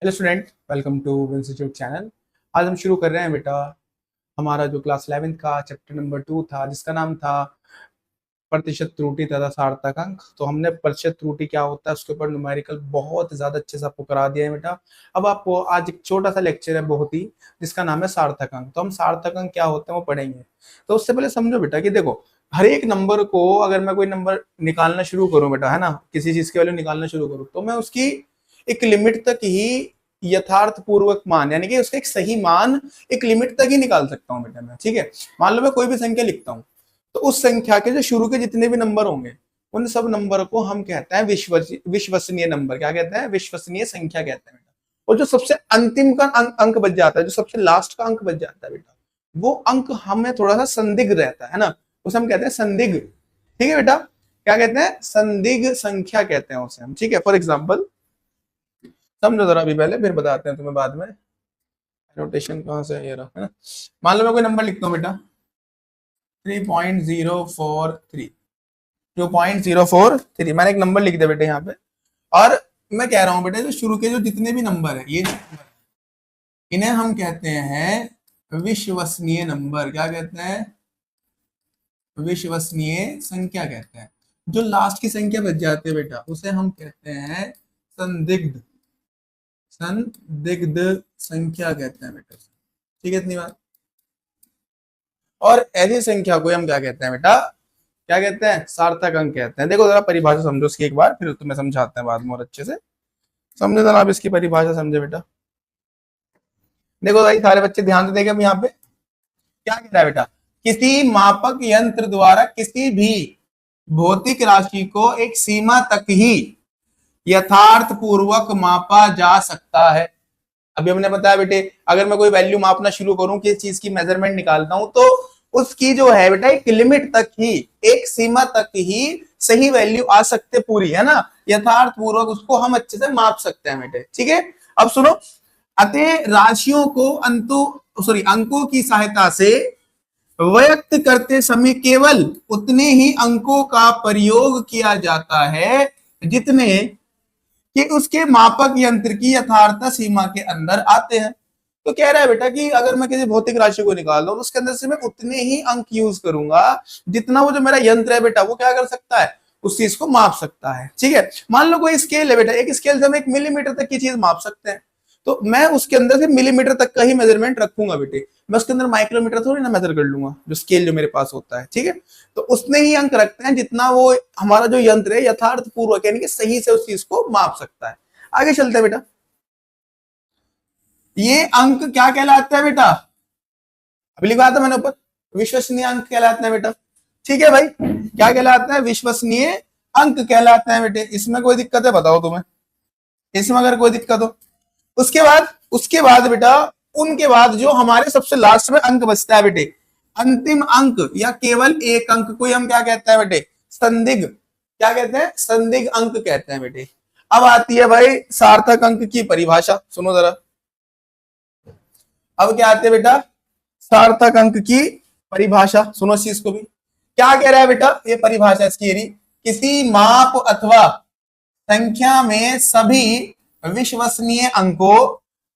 Hello student, welcome to institute channel. आज हम शुरू कर रहे हैं बेटा हमारा जो क्लास 11th का चैप्टर नंबर 2 था, जिसका नाम था प्रतिशत त्रुटि तथा सार्थक अंक। तो हमने प्रतिशत त्रुटि क्या होता है उसके ऊपर न्यूमेरिकल बहुत ज्यादा अच्छे से आपको करा दिया है बेटा। अब आपको आज एक छोटा सा लेक्चर है बहुत ही, जिसका नाम है सार्थक अंक। तो हम सार्थक अंक क्या होते हैं वो पढ़ेंगे। तो उससे पहले समझो बेटा कि देखो, हर एक नंबर को अगर मैं कोई नंबर निकालना शुरू करूं बेटा, है ना, किसी चीज की वैल्यू निकालना शुरू करूं, तो मैं उसकी एक लिमिट तक ही यथार्थ पूर्वक मान, यानी कि उसका एक सही मान एक लिमिट तक ही निकाल सकता हूं बेटा मैं। ठीक है, मान लो मैं कोई भी संख्या लिखता हूं, तो उस संख्या के जो शुरू के जितने भी नंबर होंगे उन सब नंबर को हम कहते हैं विश्वसनीय नंबर। क्या कहते हैं? विश्वसनीय संख्या कहते हैं बेटा। और जो सबसे अंतिम का अंक बच जाता है, जो सबसे लास्ट का अंक बच जाता है बेटा, वो अंक हमें थोड़ा सा संदिग्ध रहता है ना, उसे हम कहते हैं संदिग्ध। ठीक है बेटा, क्या कहते हैं? संदिग्ध संख्या कहते हैं उसे हम। ठीक है, फॉर एग्जाम्पल समझो जरा अभी पहले, फिर बताते हैं तुम्हें बाद में। नोटेशन कहां से है? ये रहा, है ना। मान लो मैं कोई नंबर लिखता हूँ बेटा 3.043, 2.043। मैंने एक नंबर लिख दिया बेटा यहाँ पे, और मैं कह रहा हूँ बेटा जो शुरू के जो जितने भी नंबर है, ये इन्हें हम कहते हैं विश्वसनीय नंबर। क्या कहते हैं? विश्वसनीय संख्या कहते हैं। जो लास्ट की संख्या बच जाती है बेटा, उसे हम कहते हैं संदिग्ध संदिग्ध संख्या कहते हैं बेटा। ठीक है, इतनी बात। और ऐसी संख्या को हम क्या कहते हैं बेटा? क्या कहते हैं? सार्थक अंक कहते हैं। देखो जरा परिभाषा समझो इसकी एक बार, फिर तुम्हें समझाते हैं बाद में और अच्छे से। समझे जरा आप इसकी परिभाषा, समझे बेटा। देखो भाई सारे बच्चे ध्यान से देखें यहाँ पे क्या कह रहा है बेटा। किसी मापक यंत्र द्वारा किसी भी भौतिक राशि को एक सीमा तक ही यथार्थ पूर्वक मापा जा सकता है। अभी हमने बताया बेटे, अगर मैं कोई वैल्यू मापना शुरू करूं, किस चीज की मेजरमेंट निकालता हूं, तो उसकी जो है बेटा एक लिमिट तक ही, एक सीमा तक ही सही वैल्यू आ सकते पूरी, है ना। यथार्थ पूर्वक उसको हम अच्छे से माप सकते हैं बेटे। ठीक है, अब सुनो। अतः राशियों को अंकों की सहायता से व्यक्त करते समय केवल उतने ही अंकों का प्रयोग किया जाता है जितने कि उसके मापक यंत्र की यथार्थ सीमा के अंदर आते हैं। तो कह रहा है बेटा कि अगर मैं किसी भौतिक राशि को निकाल रहा हूं, तो उसके अंदर से मैं उतने ही अंक यूज करूंगा जितना वो जो मेरा यंत्र है बेटा वो क्या कर सकता है, उस चीज को माप सकता है। ठीक है, मान लो कोई स्केल है बेटा, एक स्केल से हम 1 मिलीमीटर तक की चीज माप सकते हैं, तो मैं उसके अंदर से मिलीमीटर तक का ही मेजरमेंट रखूंगा बेटे। मैं उसके अंदर माइक्रोमीटर थोड़ी ना मेजर कर लूंगा, जो स्केल जो मेरे पास होता है। ठीक है, तो उसने ही अंक रखते हैं जितना वो हमारा जो यंत्र है यथार्थ पूर्वक यानी कि सही से उस चीज को माप सकता है। आगे चलते हैं बेटा। ये अंक क्या कहलाता है बेटा? अभी लिखा था मैंने ऊपर, विश्वसनीय अंक कहलाते हैं बेटा। ठीक है भाई, क्या कहलाता है? विश्वसनीय अंक कहलाते हैं बेटे। इसमें कोई दिक्कत है बताओ तुम्हें? इसमें अगर कोई दिक्कत हो, उसके बाद बेटा, उनके बाद जो हमारे सबसे लास्ट में अंक बचता है बेटे, अंतिम अंक या केवल एक अंक को हम क्या कहते हैं बेटे? संदिग्ध। क्या कहते हैं? संदिग्ध अंक कहते हैं बेटे। अब आती है भाई सार्थक अंक की परिभाषा, सुनो जरा। अब क्या आती है बेटा? सार्थक अंक की परिभाषा सुनो इस चीज को भी। क्या कह रहा है बेटा ये परिभाषा इसकी? किसी माप अथवा संख्या में सभी विश्वसनीय अंकों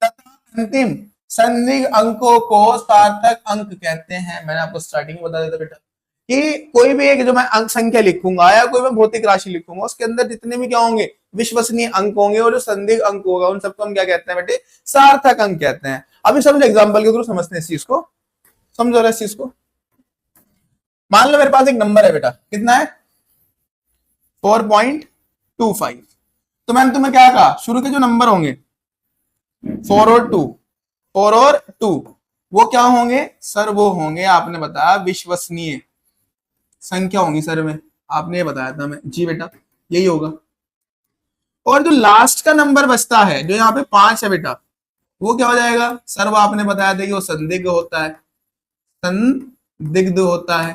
तथा अंतिम संदिग्ध अंकों को सार्थक अंक कहते हैं। मैंने आपको स्टार्टिंग में बता देता बेटा कि कोई भी एक जो मैं अंक संख्या लिखूंगा या कोई मैं भौतिक राशि लिखूंगा, उसके अंदर जितने भी क्या होंगे? विश्वसनीय अंक होंगे, और जो संदिग्ध अंक होगा उन सबको हम क्या कहते हैं बेटे? सार्थक अंक कहते हैं। अभी समझो, एग्जाम्पल के थ्रू समझते हैं इस चीज को। समझो इस चीज को। मान लो मेरे पास एक नंबर है बेटा, कितना है? 4.25। तो मैंने तुम्हें क्या कहा, शुरू के जो नंबर होंगे 4 और 2 वो क्या होंगे सर? वो होंगे, आपने बताया, विश्वसनीय संख्या होंगी सर में, आपने बताया था मैं जी बेटा, यही होगा। और जो लास्ट का नंबर बचता है, जो यहाँ पे 5 है बेटा, वो क्या हो जाएगा सर? वो आपने बताया था कि वो संदिग्ध होता है, संदिग्ध होता है।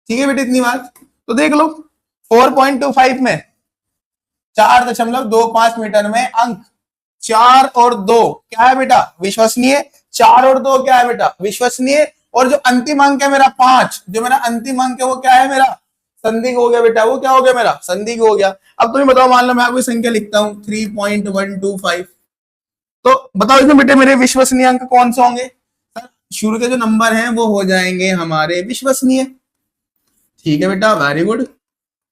ठीक है बेटा, इतनी बात। तो देख लो 4.25 में 4.25 मीटर में अंक 4 और 2 क्या है बेटा? विश्वसनीय। 4 और 2 क्या है बेटा? विश्वसनीय। और जो अंतिम अंक है मेरा 5, जो मेरा अंतिम अंक है वो क्या है मेरा? संदिग्ध हो गया बेटा। वो क्या हो गया मेरा? संदिग्ध हो गया। अब तुम्हें बताओ, मान लो मैं कोई संख्या लिखता हूं 3.125, तो बताओ इसमें बेटे मेरे विश्वसनीय अंक कौन से होंगे? सर शुरू के जो नंबर हैं वो हो जाएंगे हमारे विश्वसनीय। ठीक है बेटा, वेरी गुड।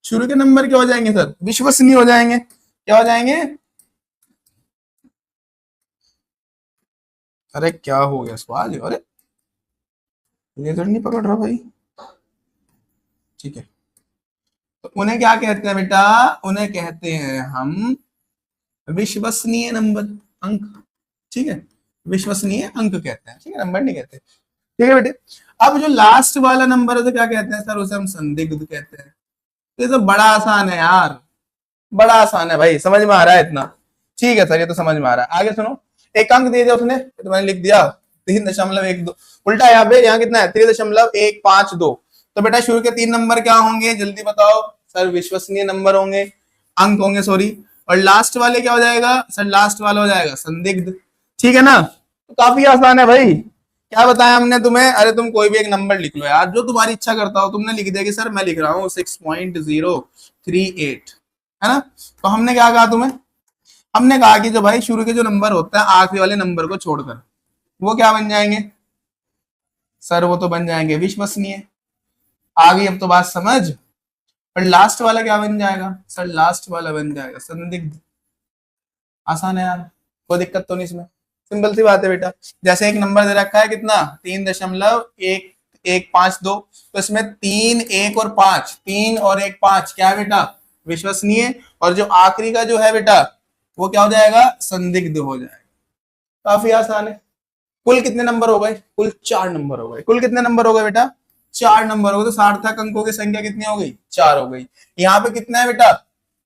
शुरू के नंबर क्या हो जाएंगे सर? विश्वसनीय हो जाएंगे। क्या हो जाएंगे? अरे क्या हो गया सवाल? अरे ये तो नहीं पकड़ रहा भाई। ठीक है, तो उन्हें क्या कहते हैं बेटा? उन्हें कहते हैं हम विश्वसनीय नंबर, अंक। ठीक है, विश्वसनीय अंक कहते हैं, ठीक है, नंबर नहीं कहते। ठीक है बेटे, अब जो लास्ट वाला नंबर है तो क्या कहते हैं सर? उसे हम संदिग्ध कहते हैं। तो ये तो बड़ा आसान है यार, बड़ा आसान है भाई, समझ में आ रहा है इतना? ठीक है सर, ये तो समझ में आ रहा है। आगे सुनो, एक अंक दे दिया उसने तो मैंने लिख दिया 3.12। उल्टा यहाँ पे, यहाँ कितना है? 3.152। तो बेटा शुरू के 3 नंबर क्या होंगे जल्दी बताओ? सर विश्वसनीय नंबर होंगे, अंक होंगे, सॉरी। और लास्ट वाले क्या हो जाएगा सर? लास्ट वाला हो जाएगा संदिग्ध। ठीक है ना? तो काफी आसान है भाई। क्या बताया हमने तुम्हें? अरे तुम कोई भी एक नंबर लिख लो यार, जो तुम्हारी इच्छा करता हो। तुमने लिख दिया कि सर मैं लिख रहा हूँ 6.038, है ना? तो हमने क्या कहा तुम्हें? हमने कहा कि जो भाई शुरू के जो नंबर होते हैं आखिरी वाले नंबर को छोड़कर, वो क्या बन जाएंगे सर? वो तो बन जाएंगे विश्वसनीय। आ गई अब तो बात समझ? पर लास्ट वाला क्या बन जाएगा सर? लास्ट वाला बन जाएगा संदिग्ध। आसान है यार, कोई दिक्कत तो नहीं इसमें, सिंपल सी बात है बेटा। जैसे एक नंबर दे रखा है कितना? 3.152। तो इसमें 3, 1 और 5, 3 और 1, 5 क्या है बेटा? विश्वसनीय। और जो आखिरी का जो है बेटा वो क्या हो जाएगा? संदिग्ध हो जाएगा। काफी आसान है। कुल कितने नंबर हो गए? कुल 4 नंबर हो गए। कुल कितने नंबर हो गए बेटा? 4 नंबर हो गए। तो सार्थक अंकों की संख्या कितनी हो गई? 4 हो गई। यहाँ पे कितना है बेटा?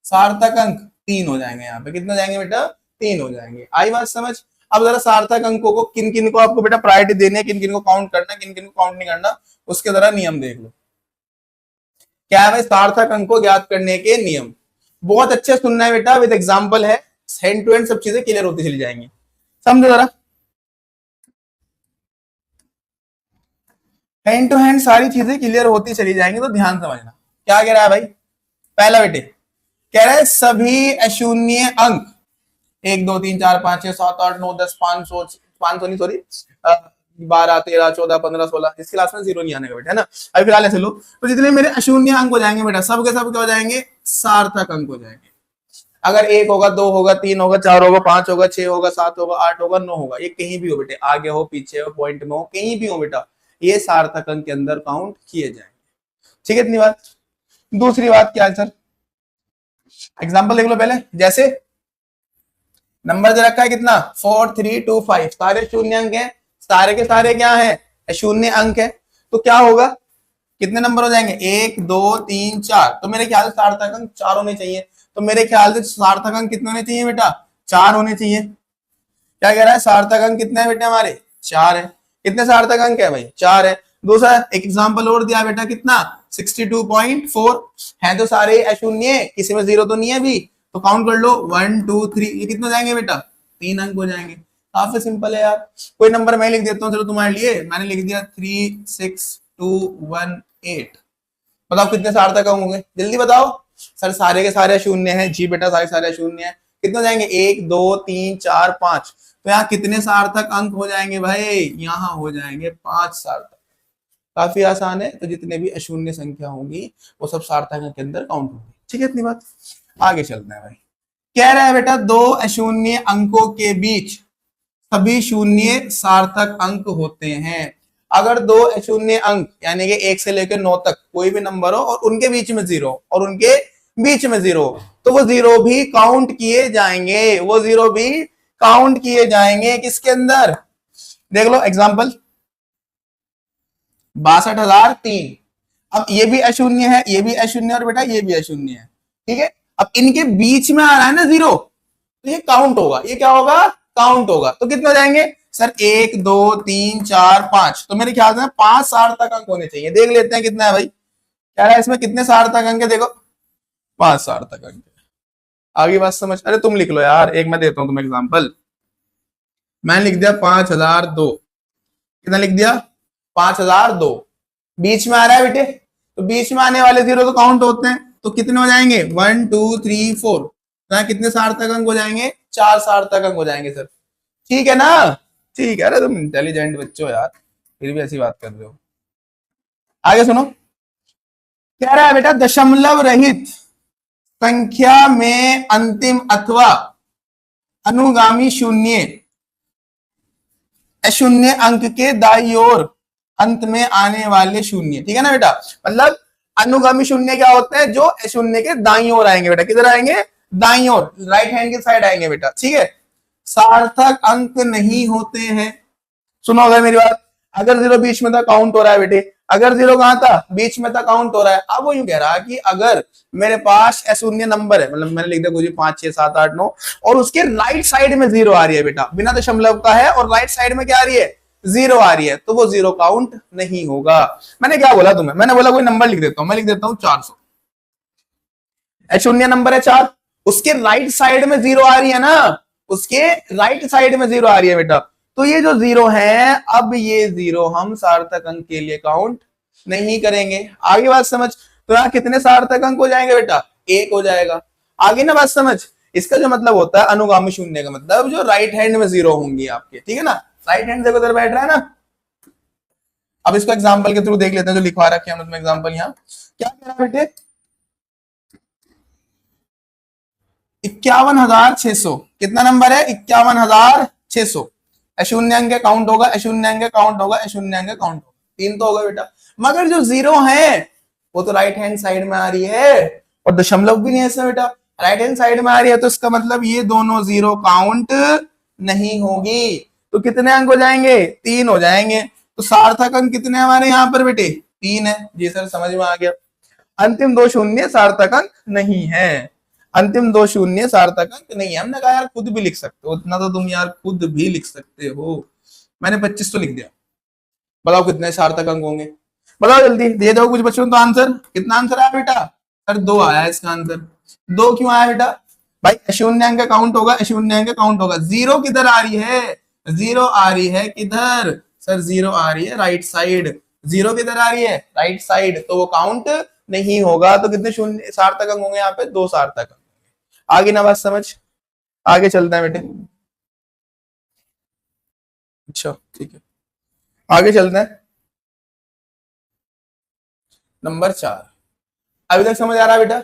सार्थक अंक 3 हो जाएंगे। यहाँ पे कितने हो जाएंगे बेटा? 3 हो जाएंगे। आई बात समझ? अब जरा सार्थक अंकों को किन किन को आपको बेटा प्रायोरिटी देनी है, किन किन को काउंट करना है, किन किन को काउंट नहीं करना, उसके जरा नियम देख लो। क्या है भाई? सार्थक अंक को ज्ञात करने के नियम। बहुत अच्छे सुनना है बेटा, विद एग्जाम्पल है, हैंड टू हैंड सब चीजें क्लियर होती चली जाएंगी। समझो जरा, हैंड टू हैंड सारी चीजें क्लियर होती चली जाएंगी, तो ध्यान समझना। क्या कह रहा है भाई? पहला बेटे कह रहा है सभी अशून्य अंक 1, 2, 3, 4, 5, 6, 7, 8, 9, 10, 500 नहीं, सॉरी 12, 13, 14, 15, 16, इस क्लास में 0 नहीं आने का बेटा, है ना? अभी फिलहाल ऐसे लो। तो जितने मेरे अशून्य अंक हो जाएंगे बेटा, सब के सब क्या हो जाएंगे? सार्थक अंक हो जाएंगे। अगर 1 होगा, 2 होगा, 3 होगा, 4 होगा, 5 होगा, 6 होगा, 7 होगा, 8 होगा, 9 होगा, ये कहीं भी हो बेटे, आगे हो, पीछे हो, पॉइंट में हो, कहीं भी हो बेटा, ये सार्थक अंक के अंदर काउंट किए जाएंगे। ठीक है, इतनी बात। दूसरी बात क्या है सर? एग्जाम्पल देख लो पहले। जैसे नंबर दे रखा है कितना? 4, 3, 2, 5, सारे शून्य अंक है, सारे के सारे क्या है? शून्य अंक है। तो क्या होगा? कितने नंबर हो जाएंगे? 1, 2, 3, 4। तो मेरे ख्याल से सार्थक अंक 4 होने चाहिए। तो मेरे ख्याल से सार्थक अंक कितने होने चाहिए बेटा? 4 होने चाहिए। क्या कह रहा है? सार्थक अंक कितने हैं बेटा हमारे? 4 है। कितने सार्थक अंक है भाई? 4 है। दूसरा एक एग्जाम्पल और दिया बेटा, कितना? 62.4 है। तो सारे अशून्य, किसी में 0 तो नहीं है अभी, तो काउंट कर लो 1, 2, 3, ये कितने हो जाएंगे बेटा? 3 अंक हो जाएंगे। काफी सिंपल है यार। कोई नंबर मैं लिख देता हूँ चलो तुम्हारे लिए। मैंने लिख दिया 36218। बताओ कितने सार्थक अंक होंगे? जल्दी बताओ। सर सारे के सारे शून्य हैं। जी बेटा, सारे सारे शून्य हैं। कितने हो जाएंगे? 1, 2, 3, 4, 5। तो यहाँ कितने सार्थक अंक हो जाएंगे भाई? यहाँ हो जाएंगे 5 सार्थक। काफी आसान है। तो जितने भी अशून्य संख्या होंगी वो सब सार्थक अंक के अंदर काउंट होंगी। ठीक है, इतनी बात। आगे चलते हैं भाई। कह रहा है बेटा 2 अशून्य अंकों के बीच सभी शून्य सार्थक अंक होते हैं। अगर 2 अशून्य अंक यानी कि 1 से लेकर 9 तक कोई भी नंबर हो और उनके बीच में 0 और उनके बीच में 0, तो वो 0 भी काउंट किए जाएंगे। वो 0 भी काउंट किए जाएंगे। किसके अंदर? देख लो एग्जाम्पल 62,003। अब ये भी अशून्य है, ये भी अशून्य, और बेटा ये भी अशून्य है। ठीक है, अब इनके बीच में आ रहा है ना 0, तो ये काउंट होगा। ये क्या होगा? काउंट होगा। तो कितने हो जाएंगे सर? 1, 2, 3, 4, 5। तो मेरे ख्याल से 5 सार्थक अंक होने चाहिए। देख लेते हैं कितना है भाई। कह रहा है इसमें कितने सार्थक अंक है? देखो 5 सार्थक अंक। आगे बात समझ? अरे तुम लिख लो यार, एक मैं देता हूं तुम्हें एग्जाम्पल। मैंने लिख दिया 5002। कितना लिख दिया? 5002। बीच में आ रहा है बेटे, तो बीच में आने वाले 0 तो काउंट होते हैं। तो कितने हो जाएंगे? 1, 2, 3, 4। तो कितने सार्थक अंक हो जाएंगे? 4 सार्थक अंक हो जाएंगे सर। ठीक है ना? ठीक है, अरे तुम इंटेलिजेंट बच्चे हो यार, फिर भी ऐसी बात कर रहे हो। आगे सुनो, कह रहा है बेटा दशमलव रहित संख्या में अंतिम अथवा अनुगामी शून्य अशून्य अंक के दाईं ओर अंत में आने वाले शून्य, ठीक है ना बेटा? मतलब अनुगामी शून्य क्या होते हैं? जो अशून्य के दाईं ओर आएंगे बेटा। किधर आएंगे? दाईं ओर, राइट हैंड की साइड आएंगे बेटा, ठीक है। सार्थक अंक नहीं होते हैं। सुनो अगर मेरी बात, अगर जीरो बीच में था काउंट हो रहा है बेटे, अगर जीरो कहां था? बीच में था, काउंट हो रहा है। अब वो यूं कह रहा है कि अगर मेरे पास अशून्य नंबर है, मतलब मैंने लिख दिया कुछ 5 6 7 8 9, और उसके राइट साइड में जीरो आ रही है बेटा, बिना दशमलव का है, और राइट साइड में क्या आ रही है? जीरो आ रही है, तो वो जीरो काउंट नहीं होगा। मैंने क्या बोला तुम्हें? मैंने बोला कोई नंबर लिख देता हूं, मैं लिख देता हूं 400। अशून्य नंबर है 4, उसके राइट साइड में जीरो आ रही है ना, उसके राइट साइड में जीरो आ रही है बेटा, तो ये जो जीरो है, अब ये जीरो हम सार्थक अंक के लिए काउंट नहीं करेंगे। आगे बात समझ? तो यहां कितने सार्थक अंक हो जाएंगे बेटा? एक हो जाएगा। आगे ना बात समझ? इसका जो मतलब होता है अनुगामी शून्य का मतलब जो राइट हैंड में जीरो होंगी आपके, ठीक है ना? राइट हैंड देखो उधर बैठ रहा है ना। अब इसको एग्जाम्पल के थ्रू देख लेते हैं, जो लिखवा रखे हैं एग्जाम्पल। यहाँ क्या कह रहा है बेटे? 51,600 कितना नंबर है? 51,600। अशून्यांक काउंट होगा, अशून्यांक काउंट होगा, अशून्यांक काउंट होगा, तीन तो होगा बेटा। मगर जो जीरो है वो तो राइट हैंड साइड में आ रही है, और दशमलव भी नहीं है इसमें बेटा, राइट हैंड साइड में आ रही है, तो इसका मतलब ये दोनों जीरो काउंट नहीं होगी। तो कितने अंक हो जाएंगे? 3 हो जाएंगे। तो सार्थक अंक कितने हमारे यहाँ पर बेटे? 3 है। जी सर समझ में आ गया। अंतिम दो शून्य सार्थक अंक नहीं है, अंतिम दो शून्य सार्थक अंक नहीं है। हमने कहा यार खुद भी लिख सकते हो, इतना तो तुम यार खुद भी लिख सकते हो। मैंने 25 तो लिख दिया, बताओ कितने सार्थक अंक होंगे? बताओ जल्दी, दे दो कुछ बच्चों तो आंसर। कितना आंसर आया बेटा? सर 2 आया इसका आंसर। 2 क्यों आया बेटा? भाई अशून्यांक काउंट होगा, अशून्यांक काउंट होगा। जीरो किधर आ रही है? जीरो आ रही है किधर? सर जीरो आ रही है राइट साइड। जीरो किधर आ रही है? राइट साइड, तो वो काउंट नहीं होगा। तो कितने शून्य सार्थक अंक होंगे यहाँ पे? 2 सार्थक अंक। आगे ना बात समझ? आगे चलते हैं बेटे। अच्छा ठीक है, आगे चलते हैं। नंबर 4, अभी तक समझ आ रहा है बेटा?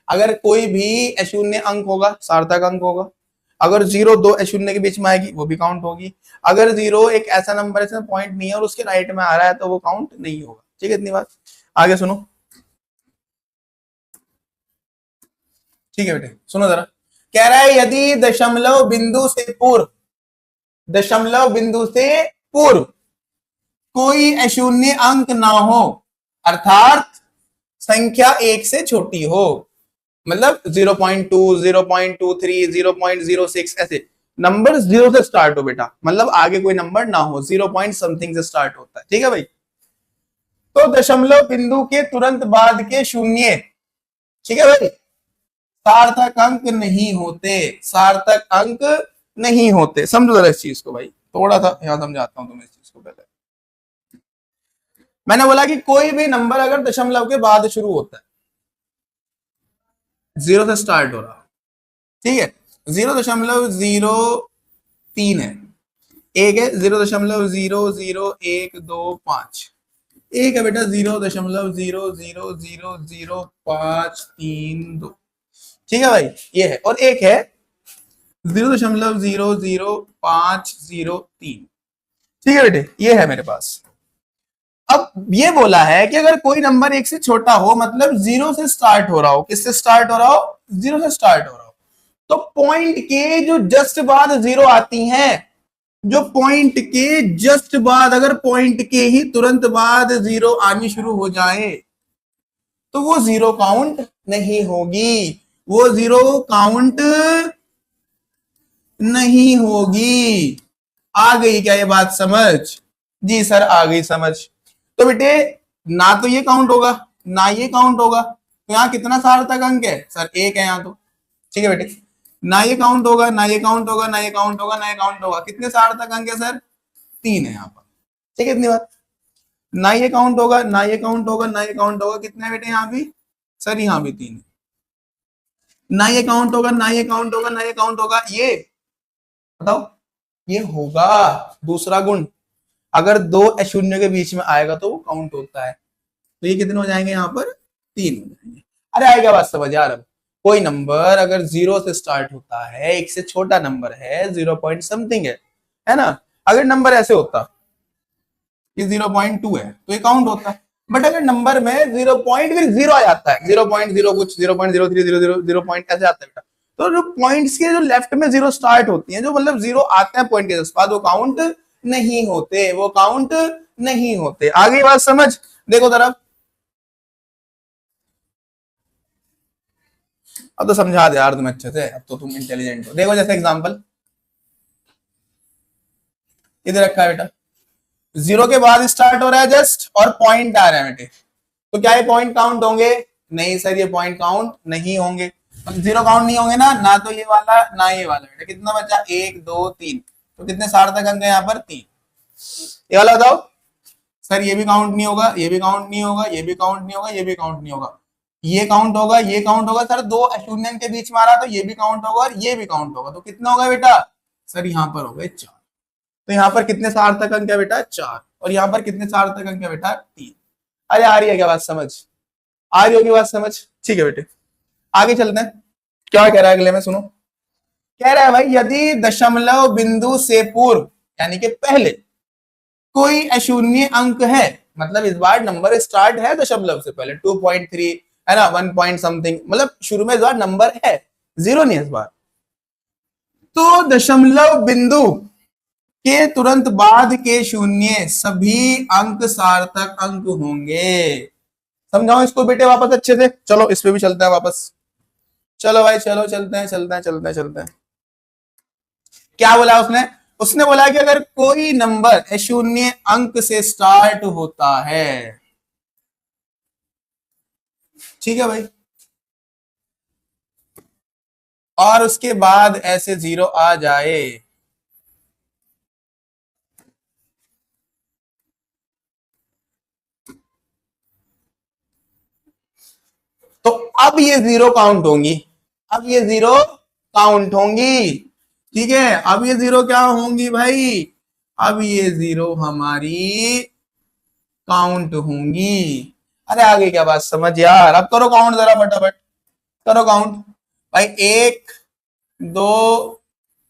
अगर कोई भी अशून्य अंक होगा सार्थक अंक होगा, अगर जीरो दो अशून्य के बीच में आएगी वो भी काउंट होगी, अगर जीरो एक ऐसा नंबर है जिसमें पॉइंट नहीं है और उसके राइट में आ रहा है तो वो काउंट नहीं होगा। ठीक है, इतनी बात। आगे सुनो, ठीक है बेटे सुनो जरा। कह रहा है यदि दशमलव बिंदु से पूर्व, दशमलव बिंदु से पूर्व कोई अशून्य अंक ना हो, अर्थात संख्या एक से छोटी हो, मतलब 0.2 0.23 0.06 ऐसे नंबर जीरो से स्टार्ट हो बेटा, मतलब आगे कोई नंबर ना हो, 0 पॉइंट समथिंग से स्टार्ट होता है। ठीक है भाई? तो दशमलव बिंदु के तुरंत बाद के शून्य, ठीक है भाई, सार्थक अंक नहीं होते, सार्थक अंक नहीं होते। समझो जरा इस चीज को भाई, थोड़ा सा यहां समझाता हूं तुम्हें इस चीज को। पहले मैंने बोला कि कोई भी नंबर अगर दशमलव के बाद शुरू होता है, जीरो से स्टार्ट हो रहा, ठीक है, 0.03 है, एक है 0.00125, एक है बेटा 0.0000532। ठीक है भाई, ये है, और एक है 0.00503। ठीक है बेटे, ये है मेरे पास। अब ये बोला है कि अगर कोई नंबर एक से छोटा हो, मतलब जीरो से स्टार्ट हो रहा हो, किससे स्टार्ट हो रहा हो? जीरो से स्टार्ट हो रहा हो, तो पॉइंट के जो जस्ट बाद जीरो आती हैं, जो पॉइंट के जस्ट बाद, अगर पॉइंट के ही तुरंत बाद जीरो आनी शुरू हो जाए तो वो जीरो काउंट नहीं होगी, वो जीरो काउंट नहीं होगी। आ गई क्या ये बात समझ? जी सर आ गई समझ। तो बेटे ना तो ये काउंट होगा ना ये काउंट होगा, तो यहाँ कितना सार्थक अंक है? सर एक है यहाँ तो। ठीक है बेटे, ना ये काउंट होगा ना ये काउंट होगा ना ये काउंट होगा ना ये काउंट होगा, कितने सार्थक अंक है सर? 3 है यहाँ पर। ठीक है, इतनी बात। ना ये काउंट होगा ना ये काउंट होगा ना ये काउंट होगा, कितने बेटे यहाँ भी? सर यहाँ भी 3 है। ना ये काउंट होगा ना ये काउंट होगा ना ये काउंट होगा, ये बताओ ये होगा दूसरा गुण। अगर दो अशून्य के बीच में आएगा तो वो काउंट होता है। तो ये कितने हो जाएंगे यहाँ पर, 3 हो जाएंगे। अरे आएगा बात समझ यार। अब कोई नंबर अगर 0 से स्टार्ट होता है, एक से छोटा नंबर है, 0 पॉइंट समथिंग है ना। अगर नंबर ऐसे होता कि 0.2 है तो ये काउंट होता है। बट अगर नंबर में 0 पॉइंट फिर 0 आ जाता है, 0.0 कुछ, 0.0300 0 पॉइंट ऐसे आता है, तो जो पॉइंट्स के जो लेफ्ट में 0 स्टार्ट होती है, जो मतलब 0 आते हैं पॉइंट के बाद, वो काउंट नहीं होते, वो काउंट नहीं होते। आगे बात समझ, देखो जरा। अब तो समझा दे यार तुम अच्छे से, अब तो तुम इंटेलिजेंट हो। देखो जैसे एग्जांपल इधर रखा है बेटा, 0 के बाद स्टार्ट हो रहा है जस्ट, और पॉइंट आ रहा है बेटे, तो क्या ये पॉइंट काउंट होंगे? नहीं सर, ये पॉइंट काउंट नहीं होंगे। 0 काउंट नहीं होंगे ना तो ये वाला ना ये वाला। बेटा कितना बचा? 1 2 3, तो कितने सार्थक अंक है यहाँ पर? 3। ये वाला बताओ सर, ये भी काउंट नहीं होगा, ये भी काउंट नहीं होगा, ये भी काउंट नहीं होगा, ये भी काउंट नहीं होगा, ये काउंट होगा, ये काउंट होगा। सर दो अशून्य के बीच में आ रहा तो ये भी काउंट होगा और ये भी काउंट होगा, तो कितना होगा बेटा? सर यहाँ पर हो गए 4। तो यहाँ पर कितने सार्थक अंक है बेटा? 4। और यहाँ पर कितने सार्थक अंक है बेटा? 3। अरे आ रही है क्या बात समझ? आ रही होगी बात समझ? ठीक है बेटे, आगे चलते हैं। क्या कह रहा है अगले में, सुनो। कह रहा है भाई, यदि दशमलव बिंदु से पूर्व यानी कि पहले कोई अशून्य अंक है, मतलब इस बार नंबर स्टार्ट है दशमलव से पहले, 2.3 है ना, 1 पॉइंट समथिंग, मतलब शुरू में इस बार नंबर है, 0 नहीं है इस बार, तो दशमलव बिंदु के तुरंत बाद के शून्य सभी अंक सार्थक अंक होंगे। समझाओ इसको बेटे वापस अच्छे से। चलो इस पे भी चलते हैं वापस। चलो भाई चलो, चलते हैं चलते हैं चलते हैं चलते हैं। क्या बोला उसने? उसने बोला कि अगर कोई नंबर अशून्य अंक से स्टार्ट होता है, ठीक है भाई, और उसके बाद ऐसे 0 आ जाए, तो अब ये 0 काउंट होंगी। अब ये 0 काउंट होंगी, ठीक है। अब ये 0 क्या होंगी भाई? अब ये 0 हमारी काउंट होंगी। अरे आगे क्या बात समझ यार, अब करो काउंट जरा फटाफट, करो काउंट भाई। 1 2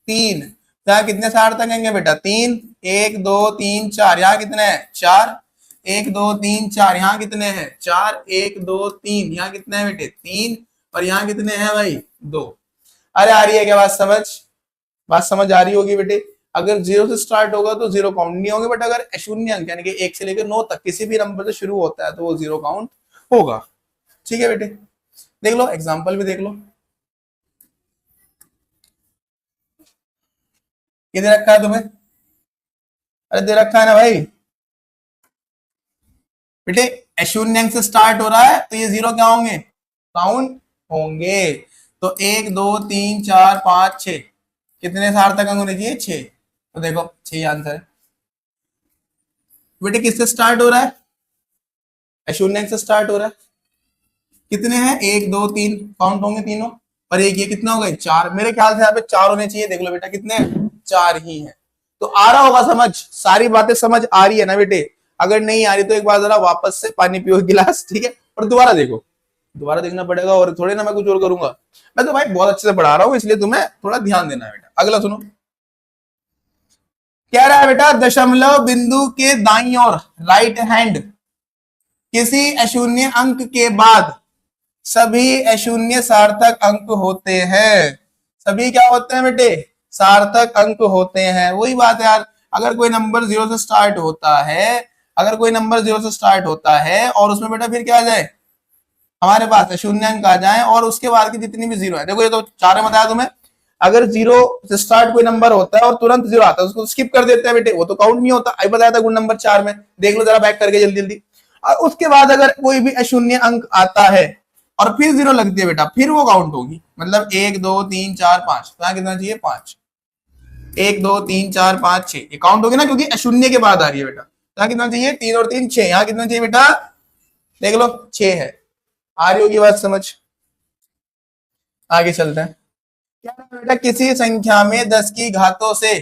3, यहाँ कितने सार्थक आएंगे बेटा? 3। 1 2 3 4, यहाँ कितने हैं? 4। 1 2 3 4, यहाँ कितने हैं? 4। 1 2 3, यहाँ कितने हैं बेटे? 3। और यहाँ कितने हैं भाई? 2। अरे आ रही है क्या बात समझ? बात समझ आ रही होगी बेटे। अगर 0 से स्टार्ट होगा तो 0 काउंट नहीं होंगे, बट अगर अशून्य अंक यानी कि 1 से लेकर 9 तक किसी भी नंबर से शुरू होता है तो वो 0 काउंट होगा। ठीक है बेटे, देख लो एग्जाम्पल भी देख लो। किधर रखा है तुम्हें? अरे दे रखा है ना भाई बेटे। अशून्य अंक से स्टार्ट हो रहा है तो ये 0 क्या होंगे? काउंट होंगे। तो 1 2 3 4 5 6, कितने सार्थक अंक होने चाहिए? 6। तो देखो 6 आंसर है बेटे। किससे स्टार्ट हो रहा है? अशून्य अंक से स्टार्ट हो रहा है। कितने हैं? 1 2 3, काउंट होंगे तीनों। और एक ये कितना हो गए? 4। मेरे ख्याल से यहाँ पे 4 होने चाहिए। देख लो बेटा कितने हैं? 4 ही है। तो आ रहा होगा समझ, सारी बातें समझ आ रही है ना बेटे? अगर नहीं आ रही तो एक बार जरा वापस से पानी पियो गिलास, ठीक है, और दोबारा देखो। दोबारा देखना पड़ेगा, और थोड़े ना मैं कुछ और करूंगा। मैं तो भाई बहुत अच्छे से पढ़ा रहा हूँ, इसलिए तुम्हें थोड़ा ध्यान देना है बेटा। अगला सुनो, कह रहा है बेटा, दशमलव बिंदु के दाईं ओर राइट हैंड किसी अशून्य अंक के बाद सभी अशून्य सार्थक अंक होते हैं। सभी क्या होते हैं बेटे? सार्थक अंक होते हैं। वही बात है यार, अगर कोई नंबर 0 से स्टार्ट होता है, अगर कोई नंबर 0 से स्टार्ट होता है और उसमें बेटा फिर क्या आ जाए? हमारे पास अशून्य अंक आ जाए, और उसके बाद की जितनी भी 0 है, देखो ये तो 4 में बताया तुम्हें। अगर 0 से स्टार्ट कोई नंबर होता है और तुरंत 0 आता है, उसको स्किप कर देते हैं बेटे, वो तो काउंट नहीं होता। अभी बताया था गुण नंबर 4 में, देख लो जरा बैक करके जल्दी जल्दी। और उसके बाद अगर कोई भी अशून्य अंक आता है और फिर 0 लगती है बेटा, फिर वो काउंट होगी। मतलब 1 2 3 4 5, तो यहाँ कितना चाहिए? 5। 1 2 3 4 5 6, ये काउंट होगी ना, क्योंकि अशून्य के बाद आ रही है बेटा। यहाँ कितना चाहिए? 3 और 3 6, यहाँ कितना चाहिए बेटा? देख लो 6 है। आ रही होगी बात समझ? आगे चलते हैं। क्या बेटा, किसी संख्या में 10 की घातों से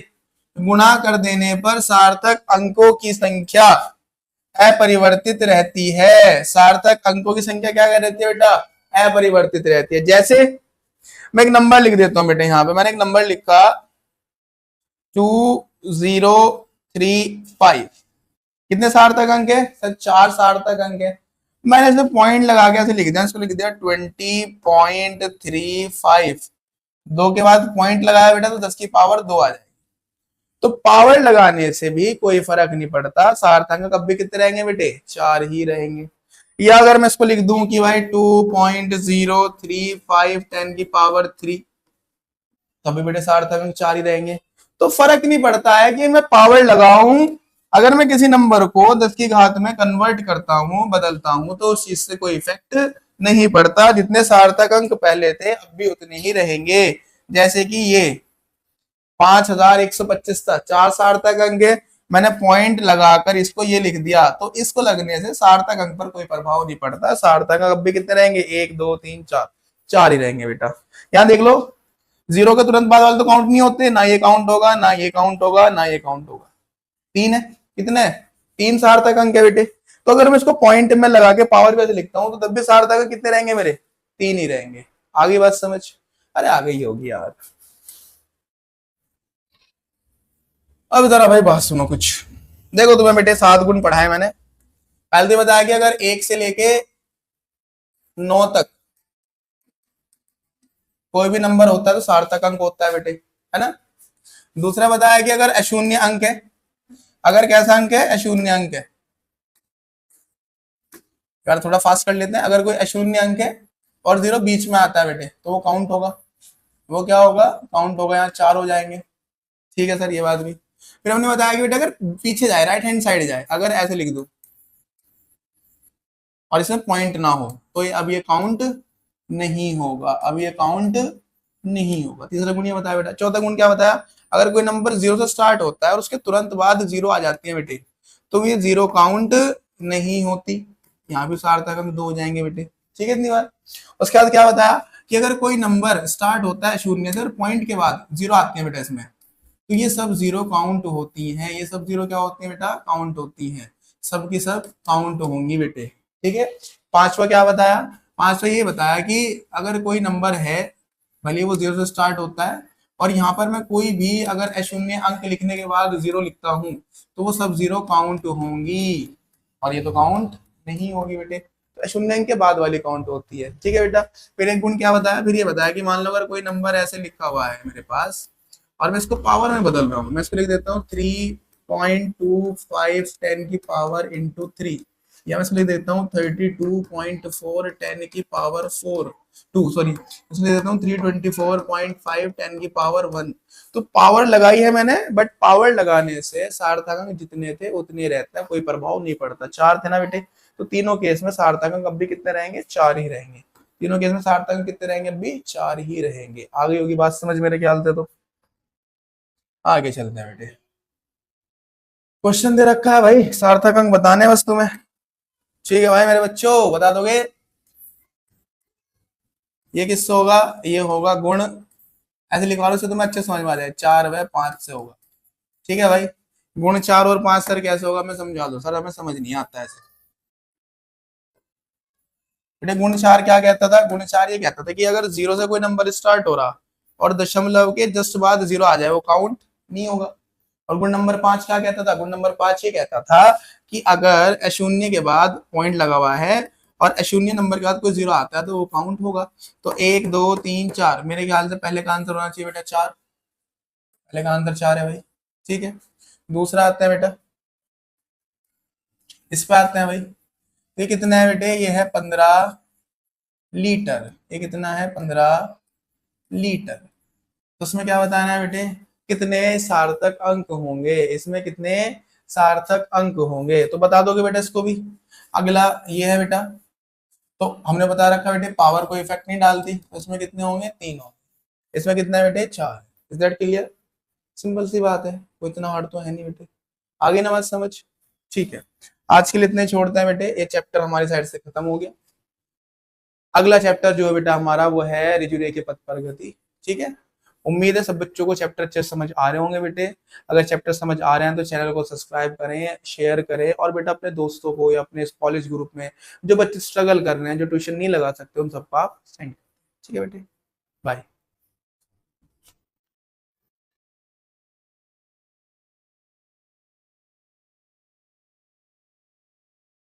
गुणा कर देने पर सार्थक अंकों की संख्या अपरिवर्तित रहती है। सार्थक अंकों की संख्या क्या रहती है बेटा? अपरिवर्तित रहती है। जैसे मैं एक नंबर लिख देता हूं बेटा, यहां पे मैंने एक नंबर लिखा 2035। कितने सार्थक अंक है सर? 4 सार्थक अंक है। मैंने इसे पॉइंट लगा के ऐसे लिख दिया, इसको लिख दिया 20.35। 2 के बाद पॉइंट लगाया बेटा तो 10 की पावर 2 आ जाएगी। तो पावर लगाने से भी कोई फर्क नहीं पड़ता, सार्थक अंक अब भी कितने रहेंगे बेटे? 4 ही रहेंगे। या अगर मैं इसको लिख दूं कि भाई 2.035 10 की पावर 3, तभी बेटे सार्थक अंक 4 ही रहेंगे। तो फर्क नहीं पड़ता है कि मैं पावर लगाऊं, अगर मैं किसी नंबर को 10 की घात में कन्वर्ट करता हूं, बदलता हूं, तो उस चीज से कोई इफेक्ट नहीं पड़ता। जितने सार्थक अंक पहले थे अब भी उतने ही रहेंगे। जैसे कि ये 5125 था, 4 सार्थक अंक है, मैंने पॉइंट लगाकर इसको ये लिख दिया, तो इसको लगने से सार्थक अंक पर कोई प्रभाव नहीं पड़ता। सार्थक अंक अब भी कितने रहेंगे? 1 2 3 4, 4 ही रहेंगे बेटा। यहां देख लो, जीरो के तुरंत बाद वाले तो काउंट नहीं होते, ना ये काउंट होगा, ना ये काउंट होगा, ना ये काउंट होगा। 3 है, कितने? 3 सार्थक अंक है बेटे। तो अगर मैं इसको पॉइंट में लगा के पावर पे लिखता हूं तो तब भी सार्थक अंक कितने रहेंगे मेरे? 3 ही रहेंगे। आगे बात समझ? अरे आगे ही होगी यार। अब जरा भाई बात सुनो कुछ। देखो तुम्हें बेटे 7 गुण पढ़ाए मैंने। पहले तो बताया कि अगर 1 से लेके 9 तक कोई भी नंबर होता है तो सार्थक अंक होता है बेटे, है ना। दूसरा बताया कि अगर अशून्य अंक है, अगर कैसा अंक है? अशून्य अंक है। यार थोड़ा फास्ट कर लेते हैं। अगर कोई अशून्य अंक है और 0 बीच में आता है बेटे तो वो काउंट होगा। वो क्या होगा? काउंट होगा। यहाँ 4 हो जाएंगे। ठीक है सर, ये बात भी। फिर हमने बताया कि बेटा अगर पीछे जाए, राइट हैंड साइड जाए, अगर ऐसे लिख दो और इसमें पॉइंट ना हो तो ये अब ये काउंट नहीं होगा। अब ये काउंट नहीं होगा। तीसरा गुण ये बताया बेटा। चौथा गुण क्या बताया? अगर कोई नंबर 0 से स्टार्ट होता है और उसके तुरंत बाद 0 आ जाती है बेटे तो ये 0 काउंट नहीं होती। यहाँ भी सार्थक अंक 2 हो जाएंगे बेटे। ठीक है इतनी बार। उसके बाद क्या बताया कि अगर कोई नंबर स्टार्ट होता है शून्य से और पॉइंट के बाद 0 आते हैं बेटा इसमें, तो ये सब 0 काउंट होती हैं। ये सब 0 क्या होती है बेटा? काउंट होती हैं। सब की सब काउंट होंगी बेटे। ठीक है। पांचवा क्या बताया? पांचवा ये बताया कि अगर कोई नंबर है, भले वो 0 से स्टार्ट होता है, और यहाँ पर मैं कोई भी अगर अशून्य अंक लिखने के बाद 0 लिखता हूँ तो वो सब 0 काउंट होंगी, और ये तो काउंट नहीं होगी बेटे। तो अशून्य अंक के बाद वाली काउंट होती है। ठीक है बेटा। फिर एक गुण क्या बताया? फिर ये बताया कि मान लो अगर कोई नंबर ऐसे लिखा हुआ है मेरे पास और मैं इसको पावर में बदल रहा हूँ, मैं इसको लिख देता हूँ 3.25 10 की पावर इंटू 3, या मैं इसको लिख देता हूँ 32.4 10 की पावर 4 2 सॉरी, इसको लिख देता हूँ 324.5 10 की पावर 1। तो पावर लगाई है मैंने, बट पावर लगाने से सार्थक अंक जितने थे उतने रहता है, कोई प्रभाव नहीं पड़ता। 4 थे ना बेटे, तो तीनों केस में सार्थक अंक अब भी कितने रहेंगे? 4 ही रहेंगे। तीनों केस में सार्थक अंक कितने रहेंगे? अब भी 4 ही रहेंगे। आगे होगी बात समझ मेरे ख्याल से। तो आगे चलते हैं बेटे। क्वेश्चन दे रखा है भाई, सार्थक अंक बताने बस तुम्हें। ठीक है भाई मेरे बच्चों, बता दोगे? ये किससे होगा? ये होगा गुण। ऐसे लिखवा लो से तुम्हें अच्छे समझ में आ जाए। 4 व 5 से होगा। ठीक है भाई। गुण 4 और 5 सर कैसे होगा? मैं समझा दो सर, हमें समझ नहीं आता ऐसे। बेटे गुण 4 क्या कहता था? गुण 4 ये कहता था कि अगर 0 से कोई नंबर स्टार्ट हो रहा और दशमलव के जस्ट बाद 0 आ जाए वो काउंट नहीं होगा। और गुण नंबर 5 क्या कहता था? गुण नंबर 5 ये कहता था कि अगर अशून्य के बाद पॉइंट लगा हुआ है और अशून्य नंबर के बाद कोई 0 आता है तो वो काउंट होगा। तो 1 2 3 4, मेरे ख्याल से पहले का आंसर होना चाहिए बेटा 4। पहले का आंसर 4 है भाई। ठीक है। दूसरा आता है बेटा, इस पे आते हैं भाई। ये कितना है बेटे? ये है 15 लीटर। ये कितना है? 15 लीटर। तो उसमें क्या बताना है बेटे? कितने सार्थक अंक होंगे? इसमें कितने सार्थक अंक होंगे तो बता दोगे बेटा इसको भी। अगला ये है बेटा, तो हमने बता रखा बेटे पावर कोई इफेक्ट नहीं डालती, तो इसमें कितने होंगे? 3 होंगे। इसमें कितना है बेटे? 4। Is that clear? सिंपल सी बात है, कोई इतना हार्ड तो है नहीं बेटे। आगे ना बात समझ। ठीक है, आज के लिए इतने छोड़ते हैं बेटे। ये चैप्टर हमारी साइड से खत्म हो गया। अगला चैप्टर जो है बेटा हमारा वो है ऋजुरेखीय पथ पर गति। ठीक है। उम्मीद है सब बच्चों को चैप्टर अच्छे से समझ आ रहे होंगे बेटे। अगर चैप्टर समझ आ रहे हैं तो चैनल को सब्सक्राइब करें, शेयर करें, और बेटा अपने दोस्तों को या अपने कॉलेज ग्रुप में जो बच्चे स्ट्रगल कर रहे हैं, जो ट्यूशन नहीं लगा सकते, उन सबको आप सेंड। ठीक है बेटे, बाय।